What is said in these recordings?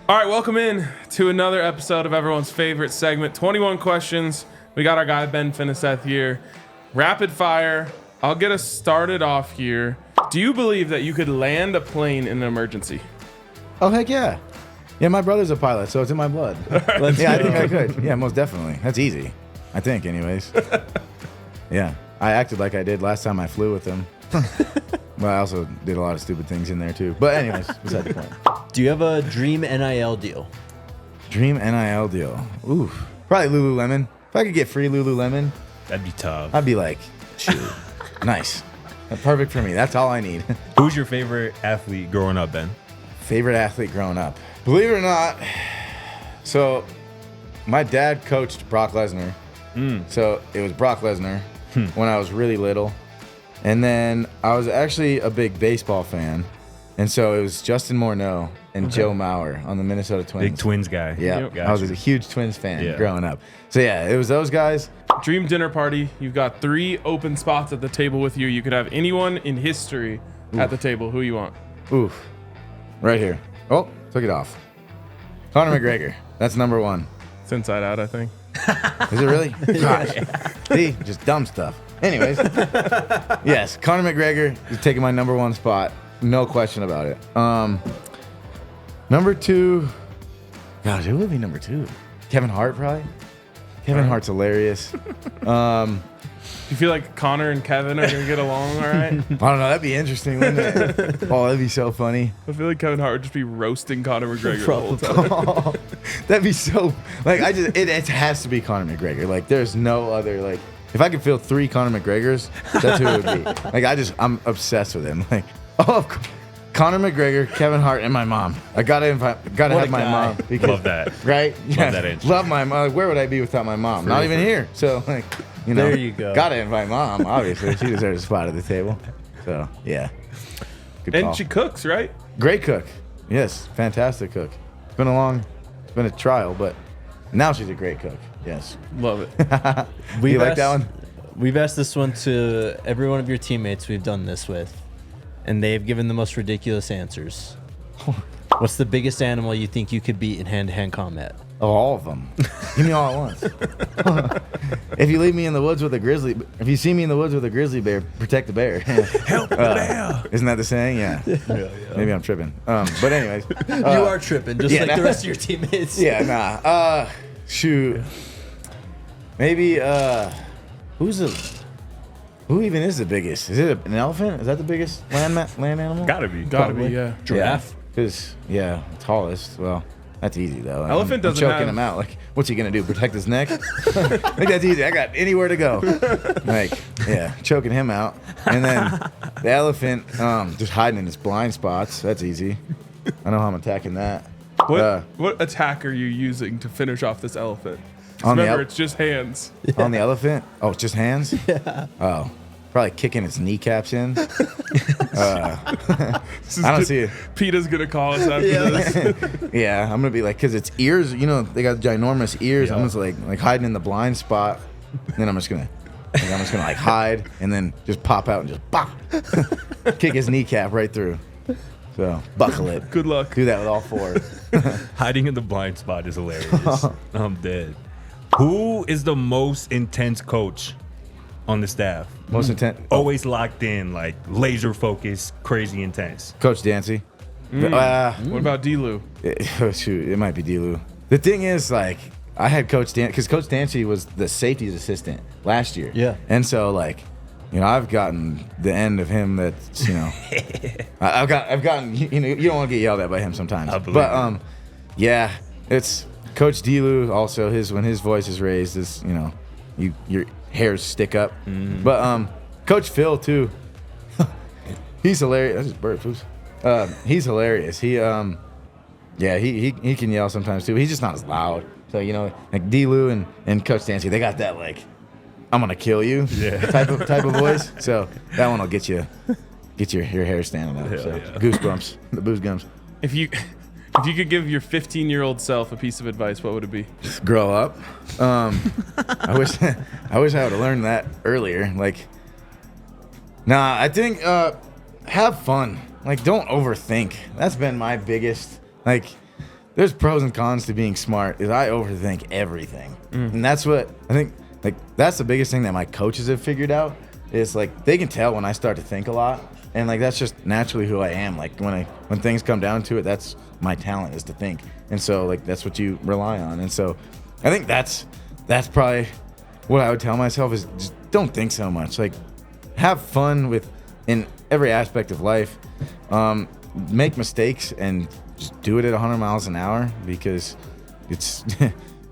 All right, welcome in to another episode of everyone's favorite segment, 21 Questions. We got our guy, Ben Finneseth here. Rapid fire. I'll get us started off here. Do you believe that you could land a plane in an emergency? Oh, heck yeah. Yeah, my brother's a pilot, so it's in my blood. Yeah, I think I could. Yeah, most definitely. That's easy. I think, anyways. Yeah, I acted like I did last time I flew with him. But I also did a lot of stupid things in there, too. But anyways, beside the point. Do you have a dream NIL deal? Dream NIL deal. Ooh, probably Lululemon. If I could get free Lululemon, That'd be tough. I'd be like, shoot, nice. Perfect for me. That's all I need. Who's your favorite athlete growing up, Ben? Favorite athlete growing up? Believe it or not, so my dad coached Brock Lesnar. So it was Brock Lesnar when I was really little. And then I was actually a big baseball fan. And so it was Justin Morneau and Joe Mauer on the Minnesota Twins. Big Twins guy. Yeah, Yep. I was a huge Twins fan Yeah. growing up. So yeah, it was those guys. Dream dinner party. You've got 3 open spots at the table with you. You could have anyone in history at the table. Who you want? Oof. Right here. Oh, took it off. Conor McGregor. That's number 1. It's Inside Out, I think. Is it really? Gosh. See, just dumb stuff. Anyways, yes, Conor McGregor is taking my number 1 spot. No question about it. Number 2, gosh, who would be number 2? Kevin Hart, probably. Kevin Hart's hilarious. You feel like Connor and Kevin are going to get along all right? I don't know. That'd be interesting, wouldn't it? Oh, that'd be so funny. I feel like Kevin Hart would just be roasting Conor McGregor the whole time. Oh, that'd be so. Like, it has to be Conor McGregor. Like, there's no other. Like, if I could fill 3 Conor McGregors, that's who it would be. Like, I'm obsessed with him. Like, oh, Conor McGregor, Kevin Hart, and my mom. I gotta have my mom. Because, Love that. Right? Yeah. that answer. Love my mom. Where would I be without my mom? Not even here. So, like, you know, There you go. Gotta invite mom. Obviously, she deserves a spot at the table. So, yeah. Good And call. she cooks, right? Great cook. Yes, fantastic cook. It's been a trial, but now she's a great cook. Yes. Love it. You like that one? We've asked this one to every one of your teammates we've done this with, and they've given the most ridiculous answers. What's the biggest animal you think you could beat in hand-to-hand combat? Oh, all of them. Give me all at once. If you see me in the woods with a grizzly bear, protect the bear. Help the bear. Isn't that the saying? Yeah. Maybe I'm tripping. But anyways. You are tripping, just yeah, like the rest of your teammates. Yeah, nah. Shoot. Maybe, who even is the biggest? Is it an elephant? Is that the biggest land animal? Gotta be. Gotta be, Probably. yeah. Giraffe. Because, tallest. Well, that's easy, though. Elephant doesn't I'm choking have- him out. Like, what's he going to do? Protect his neck? I think that's easy. I got anywhere to go. Like, yeah, choking him out. And then the elephant just hiding in his blind spots. That's easy. I know how I'm attacking that. What attack are you using to finish off this elephant? On the Remember, it's just hands. On the elephant? Oh, it's just hands? Yeah. Oh, probably kicking its kneecaps in. I don't see it. PETA's going to call us after this. Yeah, I'm gonna be like, cause its ears, you know, they got ginormous ears. I'm just like hiding in the blind spot. And then I'm just gonna like hide and then just pop out and just bop, kick his kneecap right through. So buckle it. Good luck. Do that with all 4. Hiding in the blind spot is hilarious. I'm dead. Who is the most intense coach on the staff? Most intense. Always locked in, like laser focused, crazy intense. Coach Dancy. What about D-Lou? Shoot, it might be D-Lou. The thing is, like, I had Coach Dan because Coach Dancy was the safeties assistant last year. Yeah. And so, like, you know, I've gotten the end of him. That's, you know, I've gotten. You know, you don't want to get yelled at by him sometimes. I believe But yeah, it's Coach D-Lou. Also, when his voice is raised, is, you know, your hairs stick up. But Coach Phil too. He's hilarious. That's just burps. Oops. He's hilarious. He can yell sometimes too. He's just not as loud. So, you know, like D-Lou and Coach Dancy, they got that, like, I'm gonna kill you type of voice. So that one will get your hair standing up. So goosebumps, the goosebumps. If you could give your 15-year-old self a piece of advice, what would it be? Grow up. I wish I would have learned that earlier. Like, nah, I think have fun. Like, don't overthink. That's been my biggest, like, there's pros and cons to being smart. Is I overthink everything, and that's what I think. Like that's the biggest thing that my coaches have figured out is like they can tell when I start to think a lot, and like that's just naturally who I am. Like when things come down to it, that's my talent is to think, and so like that's what you rely on. And so I think that's probably what I would tell myself is just don't think so much. Like have fun with in every aspect of life. Make mistakes and just do it at 100 miles an hour because it's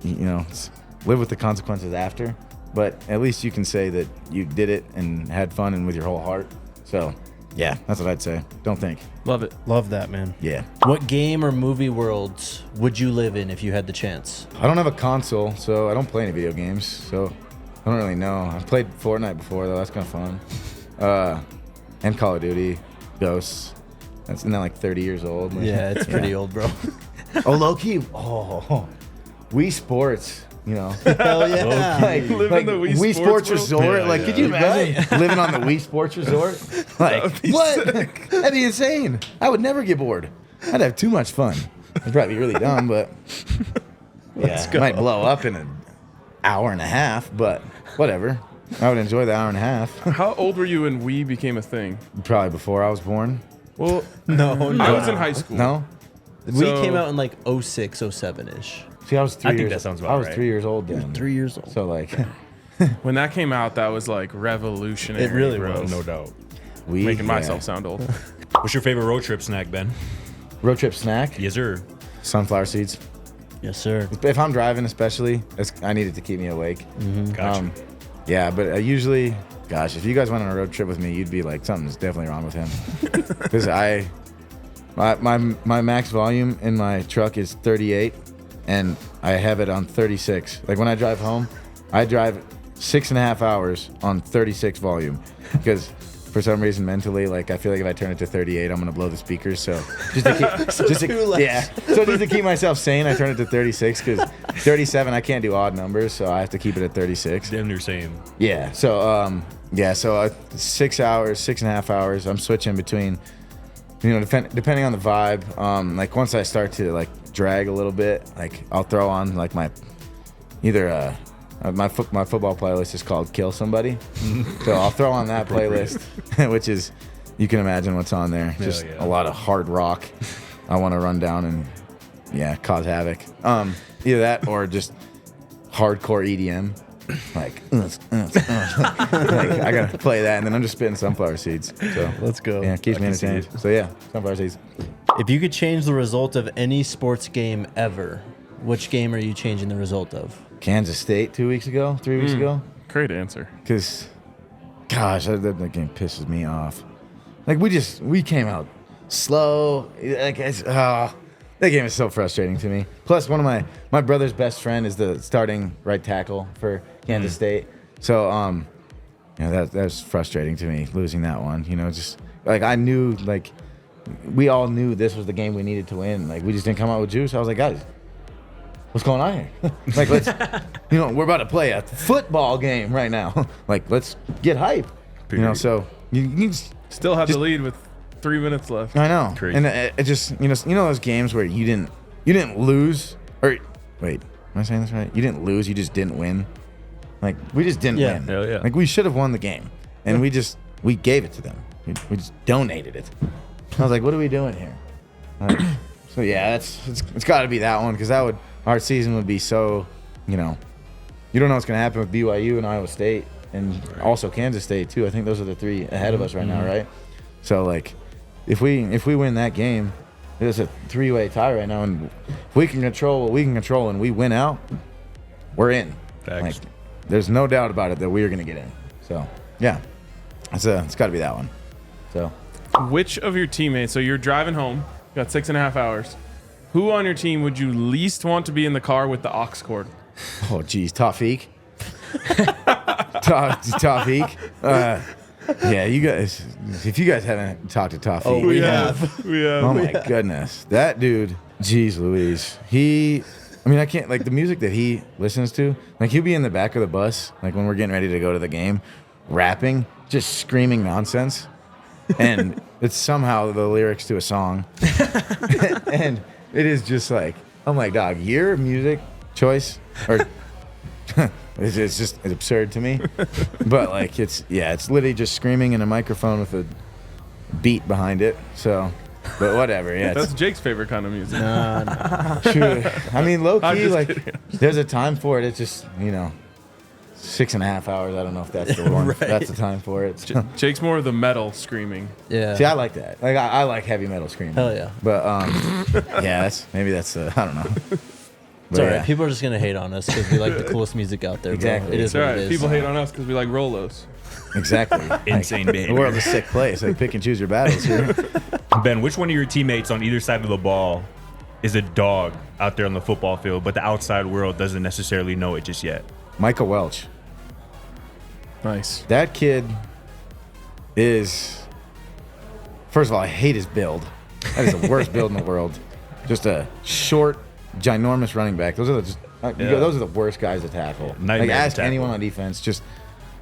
it's live with the consequences after. But at least you can say that you did it and had fun and with your whole heart. So yeah, that's what I'd say. Don't think. Love it. Love that, man. Yeah. What game or movie worlds would you live in if you had the chance? I don't have a console, so I don't play any video games. So I don't really know. I've played Fortnite before, though. That's kind of fun. And Call of Duty, Ghosts. That's not like 30 years old. Yeah, it's pretty old, bro. Oh, low key. Oh, Wii Sports. Hell yeah. Like Live in the Wii Sports world? Resort. Yeah, like, yeah. could you imagine living on the Wii Sports Resort? Like, would be what? sick. That'd be insane. I would never get bored. I'd have too much fun. It'd probably be really dumb, but yeah, it might blow up in an hour and a half, but whatever. I would enjoy the hour and a half. How old were you when Wii became a thing? Probably before I was born. Well, No. I was in high school. No? We So- came out in like 06, 07-ish. See, I was 3 I think years that sounds about I was right. 3 years old then. 3 years old. So, like, When that came out, that was like revolutionary. It really bro. was. No doubt. Making myself sound old. What's your favorite road trip snack, Ben? Road trip snack? Yes, sir. Sunflower seeds. Yes, sir. If I'm driving, especially, I need it to keep me awake. Gotcha. Yeah, but I usually, gosh, if you guys went on a road trip with me, you'd be like, something's definitely wrong with him. Because my max volume in my truck is 38, and I have it on 36. Like when I drive home, I drive 6.5 hours on 36 volume because for some reason mentally, like I feel like if I turn it to 38, I'm gonna blow the speakers. So just to keep, So just to keep myself sane, I turn it to 36 because 37 I can't do odd numbers, so I have to keep it at 36. Damn near same. Yeah. So 6 hours, 6.5 hours. I'm switching between, depending on the vibe. Like once I start to like drag a little bit, like I'll throw on like my football playlist is called Kill Somebody. So I'll throw on that playlist, which is, you can imagine what's on there. Just yeah. a lot of hard rock. I want to run down and cause havoc. Either that or just hardcore EDM. Like, like I gotta play that, and then I'm just spitting sunflower seeds. So Let's go. yeah, it keeps me I can see entertained. it. So yeah, sunflower seeds. If you could change the result of any sports game ever, which game are you changing the result of? Kansas State 3 weeks ago. Great answer. Because, gosh, that game pisses me off. Like, we came out slow. Like, that game is so frustrating to me. Plus, one of my brother's best friend is the starting right tackle for Kansas State. So, that was frustrating to me, losing that one. Just, like, I knew, like, we all knew this was the game we needed to win. Like, we just didn't come out with juice. I was like, guys, what's going on here? Like, let's, we're about to play a football game right now. Like, let's get hype. So you just, Still had the lead with 3 minutes left. I know. Crazy. And it just, those games where you didn't lose, or wait, am I saying this right? You didn't lose, you just didn't win. Like, we just didn't win. Hell yeah. Like, we should have won the game, and we gave it to them. We just donated it. I was like, what are we doing here? Like, so yeah, it's got to be that one because our season would be so, you don't know what's gonna happen with BYU and Iowa State and also Kansas State too. I think those are the three ahead of us right now, right? So like, if we win that game, it's a 3-way tie right now, and if we can control what we can control and we win out, we're in. Facts. Like, there's no doubt about it that we are gonna get in. So yeah, it's got to be that one. So. Which of your teammates, so you're driving home, got 6.5 hours. Who on your team would you least want to be in the car with the aux cord? Oh, geez, Tawfiq. Tawfiq. Yeah, you guys, if you guys haven't talked to Tawfiq. We have. Oh, my goodness. That dude, geez Louise. I can't, like, the music that he listens to, like, he'll be in the back of the bus, like, when we're getting ready to go to the game, rapping, just screaming nonsense. And it's somehow the lyrics to a song. And it is just like, I'm like, dog, your music choice or it's absurd to me. But like it's literally just screaming in a microphone with a beat behind it. So, but whatever. Yeah, That's Jake's favorite kind of music. No. I mean, low I'm key, just like kidding. there's a time for it. It's just 6.5 hours. I don't know if that's the one. Right. That's the time for it. Jake's more of the metal screaming. Yeah. See, I like that. Like I like heavy metal screaming. Hell yeah. But yeah, that's I don't know. It's But, all right. yeah. People are just gonna hate on us because we like the coolest music out there. Exactly. Bro. It is It's all what right. it is. People hate on us because we like Rolos. Exactly. Insane The behavior. world's a sick place. Like pick and choose your battles here. Ben, which one of your teammates on either side of the ball is a dog out there on the football field, but the outside world doesn't necessarily know it just yet? Michael Welch. Nice. That kid is. First of all, I hate his build. That is the worst build in the world. Just a short, ginormous running back. Those are those are the worst guys to tackle. Nightmare Like to ask tackle. anyone on defense,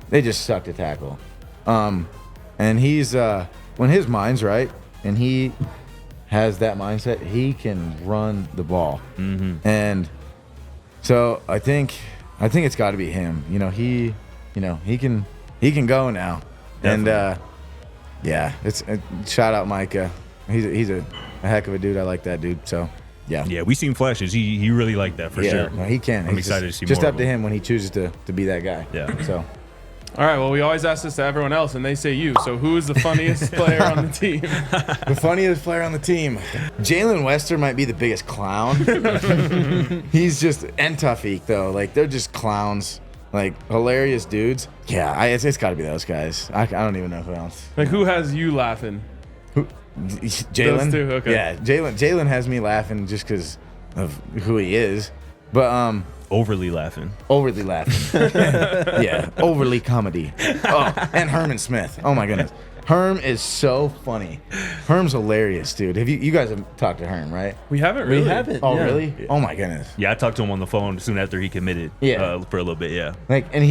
they just suck to tackle. And he's when his mind's right and he has that mindset, he can run the ball. Mm-hmm. And so I think it's got to be him. He can go now. Definitely. And yeah, it's shout out Micah. He's a heck of a dude. I like that dude. So yeah. Yeah, we seen flashes. He really liked that for sure. No, he can. I'm It's excited to see just more up of to him. him when he chooses to be that guy. Yeah. So All right. Well, we always ask this to everyone else, and they say you. So who is the funniest player on the team? the funniest player on the team, Jalen Wester might be the biggest clown. He's just and Tufik though. Like they're just clowns. Like hilarious dudes. Yeah, it's got to be those guys. I don't even know who else. Like who has you laughing? Jalen. Those two? Okay. Yeah, Jalen has me laughing just because of who he is, but Overly laughing. overly laughing. Yeah, overly comedy. Oh, and Herman Smith. Oh my goodness, Herm is so funny. Herm's hilarious, dude. Have you guys have talked to Herm, right? We haven't really. We haven't. Oh yeah. really? Oh my goodness. Yeah, I talked to him on the phone soon after he committed. Yeah. For a little bit. Yeah. Like, and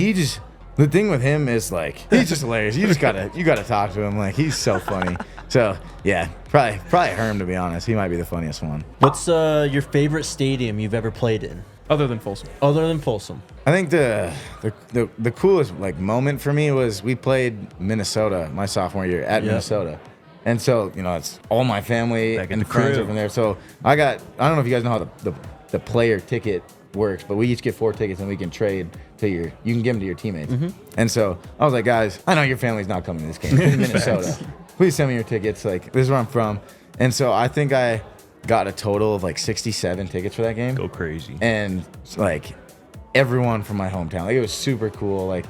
the thing with him is like he's just hilarious. You gotta talk to him. Like he's so funny. So yeah, probably Herm, to be honest. He might be the funniest one. What's your favorite stadium you've ever played in, Other than Folsom. other than Folsom? I think the coolest like moment for me was we played Minnesota my sophomore year at Minnesota. And so, it's all my family Back at and the friends crib. are from there. So I don't know if you guys know how the player ticket works, but we each get 4 tickets and we can trade you can give them to your teammates. And so I was like, guys, I know your family's not coming to this game. It's in Minnesota. Please send me your tickets. Like, this is where I'm from. And so I think I got a total of like 67 tickets for that game. Go crazy. And like everyone from my hometown, like it was super cool, like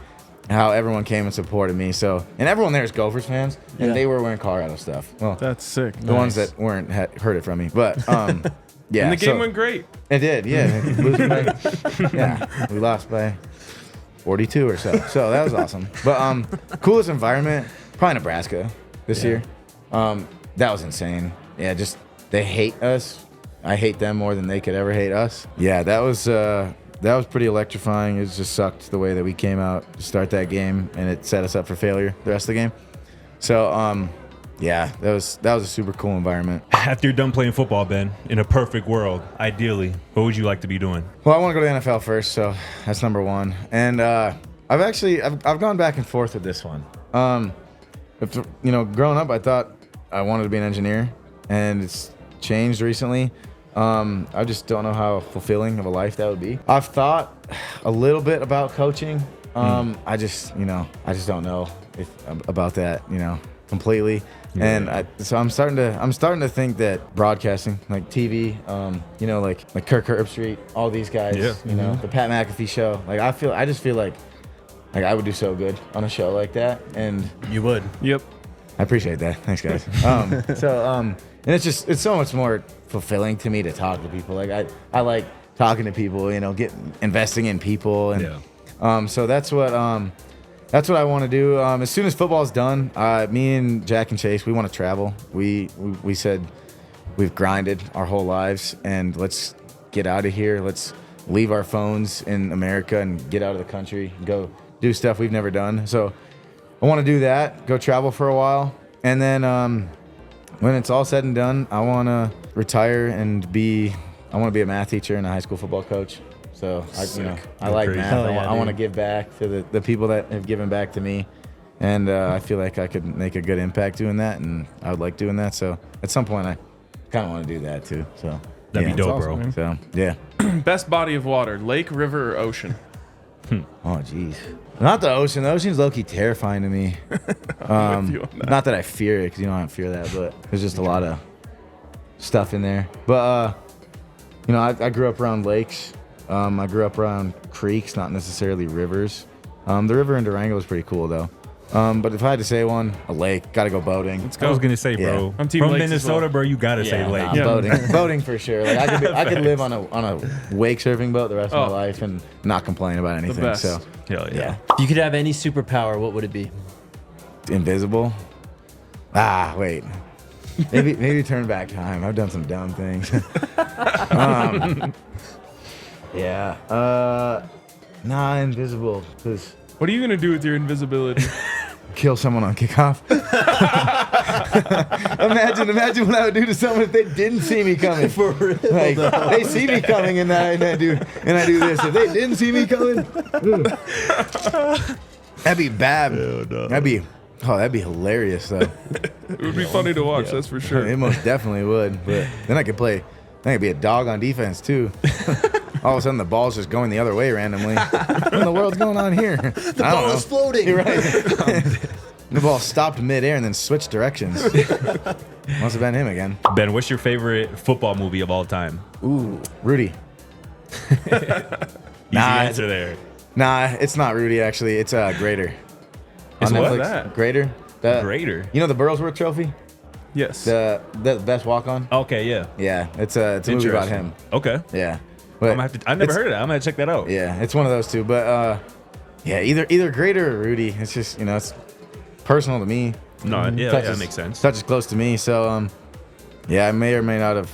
how everyone came and supported me. So, and everyone there is Gophers fans, and Yeah. they were wearing Colorado stuff. Well, That's sick. the ones that weren't heard it from me, but yeah. And the game so- went great. It did, yeah. Yeah, we lost by 42 or so. So that was awesome. But coolest environment, probably Nebraska this year. That was insane. Yeah, just they hate us. I hate them more than they could ever hate us. Yeah, that was pretty electrifying. It just sucked the way that we came out to start that game, and it set us up for failure the rest of the game. So yeah, that was a super cool environment. After you're done playing football, Ben, in a perfect world, ideally, what would you like to be doing? Well, I want to go to the NFL first, so that's number one. And I've gone back and forth with this one. Growing up, I thought I wanted to be an engineer, and it's changed recently. I just don't know how fulfilling of a life that would be. I've thought a little bit about coaching. I just don't know about that, completely. Yeah. And so I'm starting to think that broadcasting, like TV, like Kirk Herbstreit, all these guys, Yeah. the Pat McAfee show. Like I just feel like I would do so good on a show like that, and You would. Yep. I appreciate that. Thanks, guys. And it's so much more fulfilling to me to talk to people. Like I like talking to people, investing in people, and so that's what I want to do. As soon as football's done, me and Jack and Chase, we want to travel. We said we've grinded our whole lives, and let's get out of here. Let's leave our phones in America and get out of the country and go do stuff we've never done. So I want to do that, go travel for a while, and then when it's all said and done, I want to retire and be I want to be a math teacher and a high school football coach. So I like crazy. math. Hell yeah, I want to dude. give back to the people that have given back to me, and I feel like I could make a good impact doing that, and I would like doing that. So at some point, I kind of want to do that too. So That'd be yeah. dope, awesome, bro. man. So yeah. Best body of water: lake, river, or ocean? Oh jeez. Not the ocean. The ocean's low-key terrifying to me. With you on that. Not that I fear it, because you don't fear that, but there's just a lot of stuff in there. But I grew up around lakes. I grew up around creeks, not necessarily rivers. The river in Durango was pretty cool though. But if I had to say one, a lake. Got to go boating. Let's I go. was gonna say, bro. Yeah. I'm team From lakes as Minnesota, well. bro, you gotta say Yeah, lake. nah, Yeah. boating for sure. Like I could live on a wake surfing boat the rest of Oh. my life and not complain about anything. best. So Hell yeah. yeah, If you could have any superpower, what would it be? invisible. Wait. Maybe turn back time. I've done some dumb things. Yeah. Invisible. Cause What are you gonna do with your invisibility? kill someone on kickoff. Imagine what I would do to someone if they didn't see me coming. For real, Like they see me coming and I do this. If they didn't see me coming, that'd be bad. That'd be hilarious though. It would be funny to watch. That's for sure. It most definitely would. But then I could be a dog on defense too. All of a sudden the ball's just going the other way randomly. What in the world's going on here? The ball is floating. You're right. The ball stopped midair and then switched directions. Must have been him again. Ben, what's your favorite football movie of all time? Ooh, Rudy. Easy answer there. Nah, it's not Rudy actually. It's Grader. It's On what? Netflix. That? Grader. Greater. You know the Burlsworth Trophy? Yes. The best walk on? Okay, yeah. Yeah, it's a movie about him. Okay. Yeah. But I never it's- heard of that. I'm gonna check that out. Yeah, it's one of those two. But yeah, either Grader or Rudy. It's just it's personal to me. No, yeah, Touches- that makes sense. Touches close to me. So yeah, I may or may not have.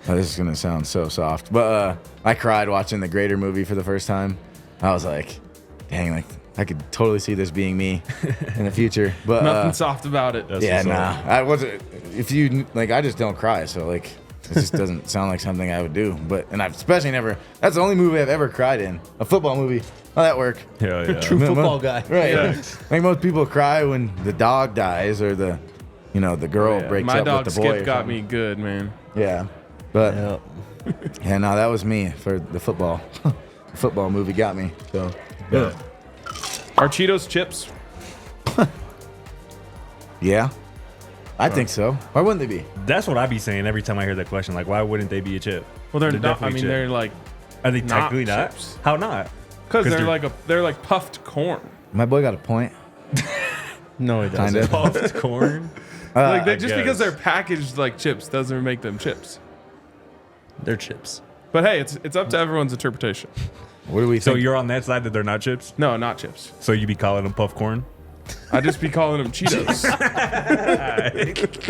This is gonna sound so soft, but I cried watching the Grader movie for the first time. I was like, dang, like I could totally see this being me in the future. But Nothing soft about it. That's yeah, what's up. nah. I wasn't. If you like, I just don't cry. So like, it just doesn't sound like something I would do. But I've especially never. That's the only movie I've ever cried in. A football movie. How'd that work? Hell yeah. True football guy. Right. Yeah. Like most people cry when the dog dies or the girl Yeah. breaks My up dog with the boy. Skip or got something. me good, man. Yeah. But Yep. yeah, no, that was me for the football. The football movie got me. So Yeah. Are Cheetos chips? yeah, I think so. Why wouldn't they be? That's what I be saying every time I hear that question. Like, why wouldn't they be a chip? Well, they're not. I definitely mean, chip. they're like Are they not technically not? chips. How not? because they're they're- they're like puffed corn. My boy got a point. No, he doesn't. Kind of. Puffed corn. Like I just because guess. they're packaged like chips doesn't make them chips. They're chips. But hey, it's up to everyone's interpretation. What do we So think? you're on that side that they're not chips. No, not chips. So you be calling them puff corn. I just be calling them Cheetos.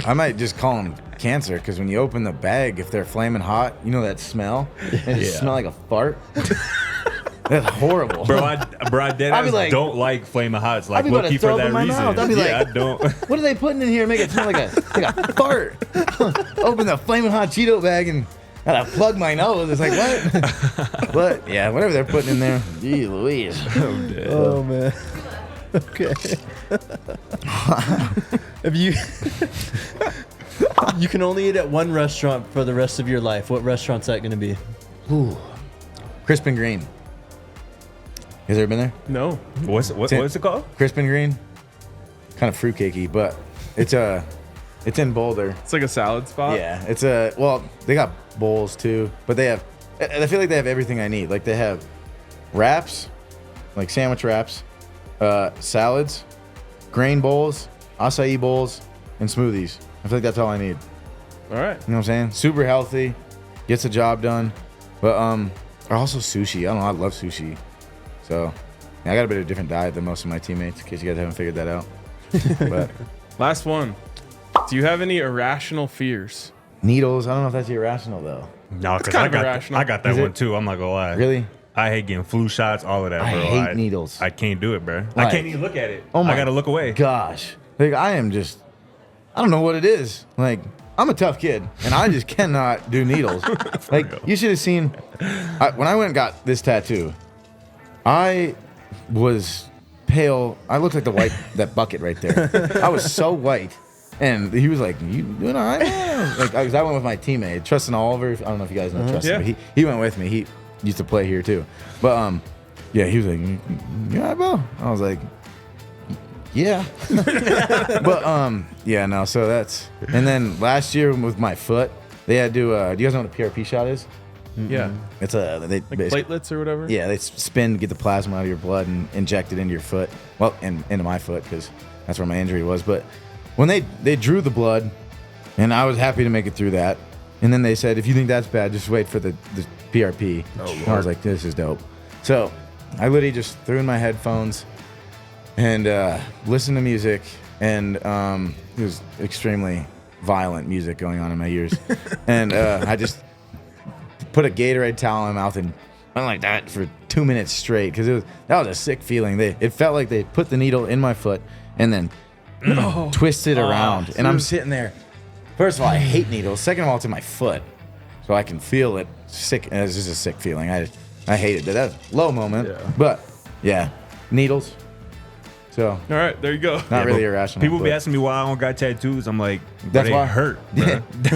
I might just call them cancer because when you open the bag, if they're flaming hot, you know that smell? It Yeah. smell like a fart. That's horrible. Bro, I dead I'd be ass like- don't like flaming hots. Like I'd be about low to key throw for up that in my reason. mouth. I'd be Yeah, like- I don't. What are they putting in here to make it smell like a fart? Open the flaming hot Cheeto bag and gotta plug my nose. It's like, what? But yeah, whatever they're putting in there. Gee Louise. I'm dead. Oh man. Okay. If you you can only eat at one restaurant for the rest of your life, what restaurant's that going to be? Ooh. Crisp and Green. You guys ever been there? No. What's it called? Crisp and Green? Kind of fruitcakey, but it's in Boulder. It's like a salad spot. Yeah, they got bowls too, but I feel like they have everything I need. Like they have wraps, like sandwich wraps, salads, grain bowls, acai bowls, and smoothies. I feel like that's all I need. All right. You know what I'm saying? Super healthy, gets the job done. But also sushi. I don't know, I love sushi. So yeah, I got a bit of a different diet than most of my teammates, in case you guys haven't figured that out. But Last one. Do you have any irrational fears? needles, I don't know if that's irrational though. No, because kind of irrational. I got that Is one it? too. I'm not gonna lie. Really? I hate getting flu shots, all of that, I bro. hate needles. I can't do it, bro. Why? I can't even look at it. Oh my I gotta look away. Gosh. Like I don't know what it is. Like I'm a tough kid, and I just cannot do needles. Like, you should have seen when I went and got this tattoo. I was pale. I looked like that bucket right there. I was so white, and he was like, "You doing all right?" Like, because I went with my teammate, Tristan Oliver. I don't know if you guys know Tristan, but he went with me. He used to play here too, but yeah, he was like, "You all right, bro?" I was like, yeah. But yeah, no, so that's, and then last year with my foot, they had to do you guys know what a PRP shot is? Yeah. It's like Platelets or whatever? Yeah, they spin to get the plasma out of your blood and inject it into your foot. Well, into my foot, because that's where my injury was. But when they drew the blood, and I was happy to make it through that, and then they said, if you think that's bad, just wait for the PRP. And I was like, this is dope. So I literally just threw in my headphones and listened to music, and it was extremely violent music going on in my ears. And I just put a Gatorade towel in my mouth and went like that for 2 minutes straight, because that was a sick feeling. It felt like they put the needle in my foot and then twisted around. And I'm sitting there. First of all, I hate needles. Second of all, it's in my foot, so I can feel it. Sick. It's just a sick feeling. I hate it. That's a low moment. Yeah. But yeah, needles. So all right, there you go. Not really irrational. People be asking me why I don't got tattoos. I'm like, that's why they hurt. Bro.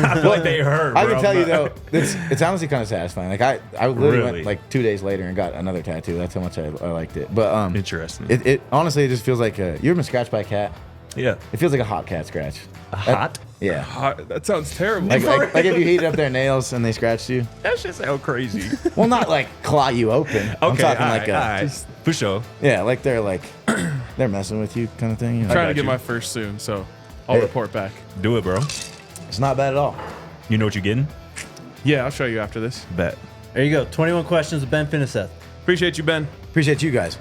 I feel like they hurt. I bro. can tell you though, it's honestly kind of satisfying. Like I literally went like 2 days later and got another tattoo. That's how much I liked it. But interesting. It honestly, it just feels like you ever been scratched by a cat? Yeah. It feels like a hot cat scratch. Hot? Yeah. Hot. That sounds terrible. Like if you heated up their nails and they scratched you. That shit sound crazy. Well, not like claw you open. I'm Okay, talking all like right, just for sure. yeah, like they're messing with you kind of thing. You know? Trying to got get you. my first soon, so I'll report back. Do it, bro. It's not bad at all. You know what you're getting? Yeah, I'll show you after this. Bet. There you go. 21 questions with Ben Finneseth. Appreciate you, Ben. Appreciate you guys.